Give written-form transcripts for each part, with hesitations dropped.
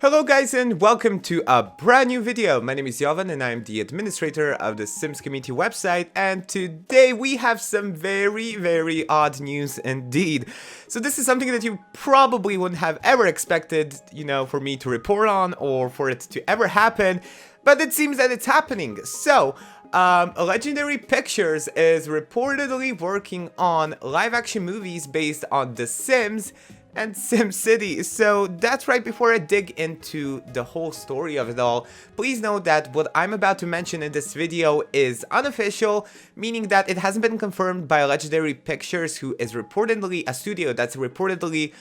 Hello guys and welcome to a brand new video. My name is Jovan and I'm the administrator of the Sims community website, and today we have some very odd news indeed. So this is something that you probably wouldn't have ever expected, for me to report on or for it to ever happen, but it seems that it's happening. So Legendary Pictures is reportedly working on live action movies based on The Sims and SimCity. So that's right. Before I dig into the whole story of it all, please note that what I'm about to mention in this video is unofficial, meaning that it hasn't been confirmed by Legendary Pictures, who is reportedly a studio that's reportedly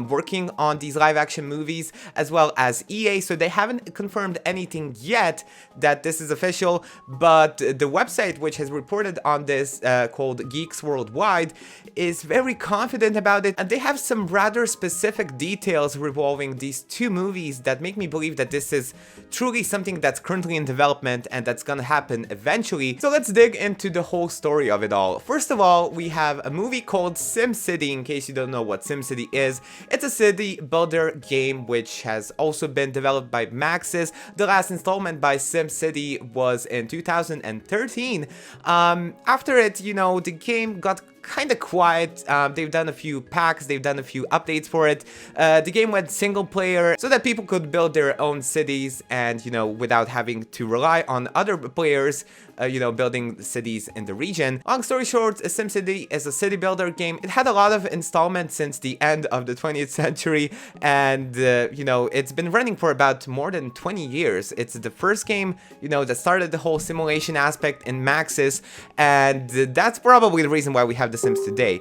working on these live action movies, as well as EA. So they haven't confirmed anything yet that this is official, but the website which has reported on this, called Geeks Worldwide, is very confident about it, and they have some rather specific details revolving these two movies that make me believe that this is truly something that's currently in development and that's gonna happen eventually. So let's dig into the whole story of it all. First of all, we have a movie called SimCity. In case you don't know what SimCity is, it's a city builder game which has also been developed by Maxis. The last installment by SimCity was in 2013. After it, the game got kind of quiet. They've done a few packs, they've done a few updates for it. The game went single player so that people could build their own cities and, without having to rely on other players, building cities in the region. Long story short, SimCity is a city builder game. It had a lot of installments since the end of the 20th century, and, it's been running for about more than 20 years. It's the first game, that started the whole simulation aspect in Maxis, and that's probably the reason why we have The Sims today.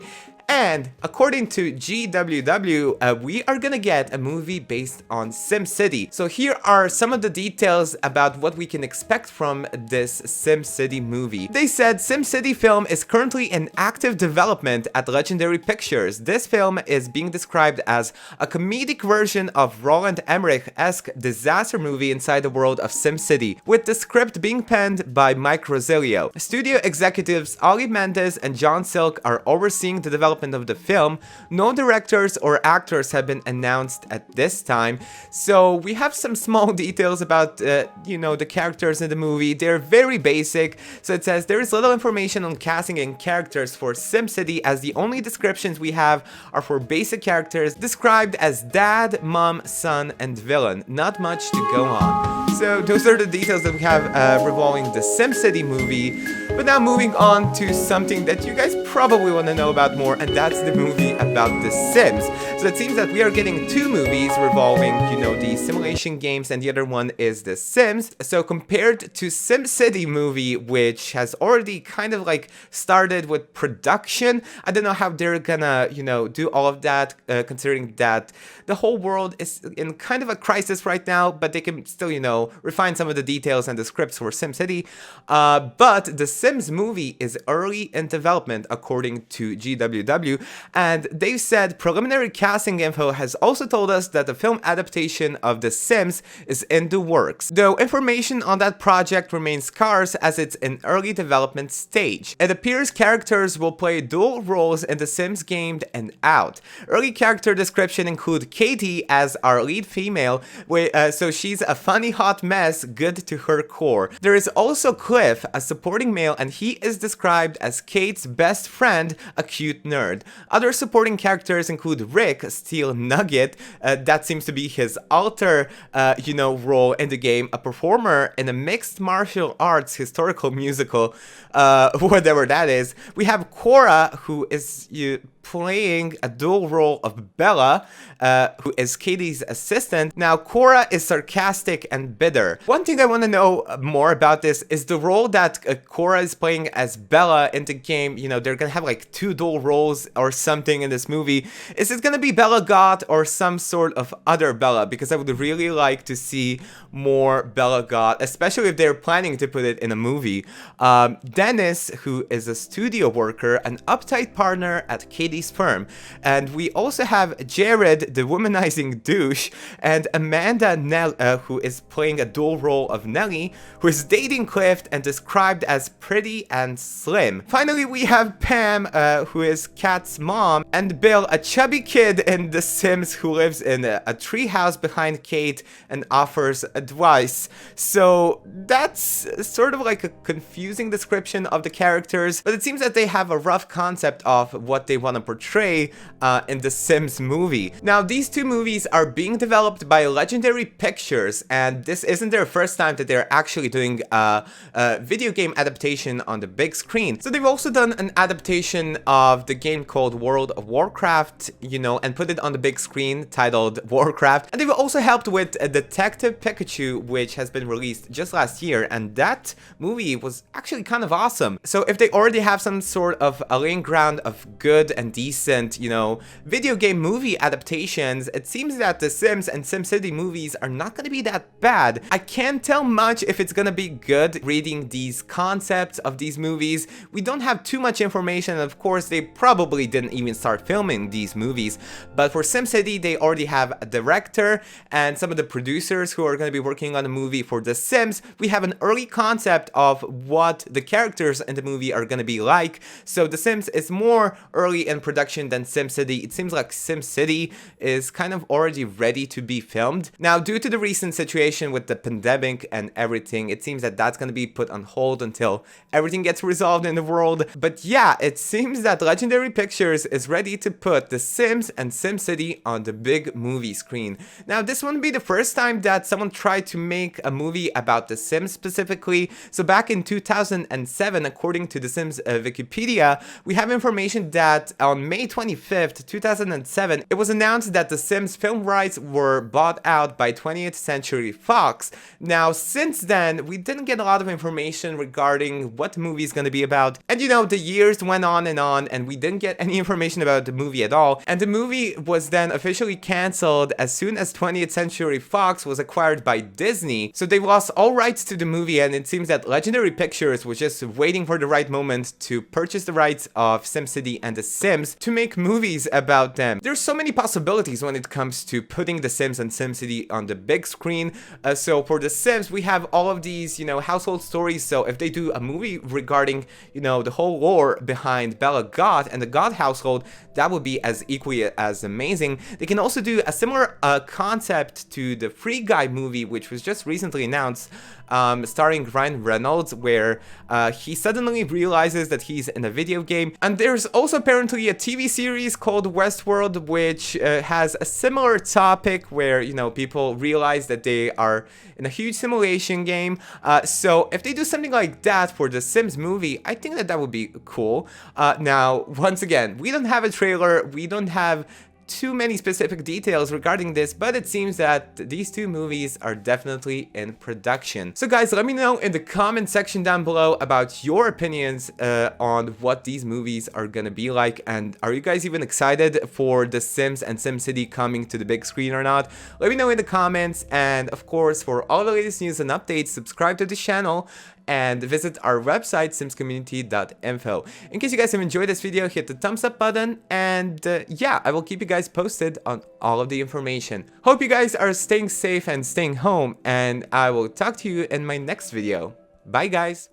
And according to GWW, we are gonna get a movie based on SimCity. So here are some of the details about what we can expect from this SimCity movie. They said SimCity film is currently in active development at Legendary Pictures. This film is being described as a comedic version of Roland Emmerich-esque disaster movie inside the world of SimCity, with the script being penned by Mike Rosilio. Studio executives Ali Mendes and John Silk are overseeing the development of the film. No directors or actors have been announced at this time, so we have some small details about the characters in the movie. They're very basic. So it says there is little information on casting and characters for SimCity, as the only descriptions we have are for basic characters described as dad, mom, son, and villain. Not much to go on. So those are the details that we have revolving the SimCity movie. But now moving on to something that you guys probably want to know about more, and that's the movie about The Sims. So it seems that we are getting two movies revolving, the simulation games, and the other one is The Sims. So compared to SimCity movie, which has already kind of like started with production, I don't know how they're gonna, do all of that, considering that the whole world is in kind of a crisis right now, but they can still, refine some of the details and the scripts for SimCity. But The Sims movie is early in development, according to GWW, and they said preliminary casting info has also told us that the film adaptation of The Sims is in the works, though information on that project remains scarce as it's in early development stage. It appears characters will play dual roles in The Sims game and out. Early character description include Katie as our lead female, so she's a funny hot mess, good to her core. There is also Cliff, a supporting male, and he is described as Kate's best friend, a cute nerd. Other supporting characters include Rick, Steel Nugget, that seems to be his alter, role in the game, a performer in a mixed martial arts historical musical, whatever that is. We have Cora, who is playing a dual role of Bella, who is Katie's assistant. Now, Cora is sarcastic and bitter. One thing I want to know more about this is the role that Cora is playing as Bella in the game. They're gonna have like two dual roles or something in this movie. Is it gonna be Bella Goth or some sort of other Bella? Because I would really like to see more Bella Goth, especially if they're planning to put it in a movie. Dennis, who is a studio worker, an uptight partner at Katie lady sperm. And we also have Jared, the womanizing douche, and Amanda who is playing a dual role of Nellie, who is dating Cliff and described as pretty and slim. Finally, we have Pam, who is Kat's mom, and Bill, a chubby kid in The Sims who lives in a treehouse behind Kate and offers advice. So that's sort of like a confusing description of the characters, but it seems that they have a rough concept of what they want to portray in the Sims movie. Now, these two movies are being developed by Legendary Pictures, and this isn't their first time that they're actually doing a video game adaptation on the big screen. So they've also done an adaptation of the game called World of Warcraft, you know, and put it on the big screen titled Warcraft. And they've also helped with Detective Pikachu, which has been released just last year, and that movie was actually kind of awesome. So if they already have some sort of a laying ground of good and decent, you know, video game movie adaptations, it seems that the Sims and SimCity movies are not going to be that bad. I can't tell much if it's going to be good reading these concepts of these movies. We don't have too much information, and of course they probably didn't even start filming these movies. But for SimCity, they already have a director and some of the producers who are going to be working on a movie. For The Sims, we have an early concept of what the characters in the movie are going to be like. So The Sims is more early in production than SimCity. It seems like SimCity is kind of already ready to be filmed. Now, due to the recent situation with the pandemic and everything, it seems that that's going to be put on hold until everything gets resolved in the world. But yeah, it seems that Legendary Pictures is ready to put The Sims and SimCity on the big movie screen. Now, this wouldn't be the first time that someone tried to make a movie about The Sims specifically. So back in 2007, according to The Sims Wikipedia, we have information that on May 25th, 2007, it was announced that The Sims film rights were bought out by 20th Century Fox. Now, since then, we didn't get a lot of information regarding what the movie is going to be about. And you know, the years went on, and we didn't get any information about the movie at all. And the movie was then officially canceled as soon as 20th Century Fox was acquired by Disney. So they lost all rights to the movie, and it seems that Legendary Pictures was just waiting for the right moment to purchase the rights of SimCity and The Sims to make movies about them. There's so many possibilities when it comes to putting The Sims and SimCity on the big screen. So for The Sims, we have all of these, you know, household stories. So if they do a movie regarding, you know, the whole lore behind Bella Goth and the Goth household, that would be as equally as amazing. They can also do a similar concept to the Free Guy movie, which was just recently announced, starring Ryan Reynolds, where he suddenly realizes that he's in a video game. And there's also apparently a TV series called Westworld, which has a similar topic where, you know, people realize that they are in a huge simulation game. So if they do something like that for the Sims movie, I think that that would be cool. Now, once again, we don't have a trailer, we don't have too many specific details regarding this, but it seems that these two movies are definitely in production. So guys, let me know in the comment section down below about your opinions on what these movies are gonna be like, and are you guys even excited for The Sims and SimCity coming to the big screen or not? Let me know in the comments, and of course, for all the latest news and updates, subscribe to the channel and visit our website simscommunity.info. In case you guys have enjoyed this video, hit the thumbs up button, and yeah, I will keep you guys posted on all of the information. Hope you guys are staying safe and staying home, and I will talk to you in my next video. Bye guys!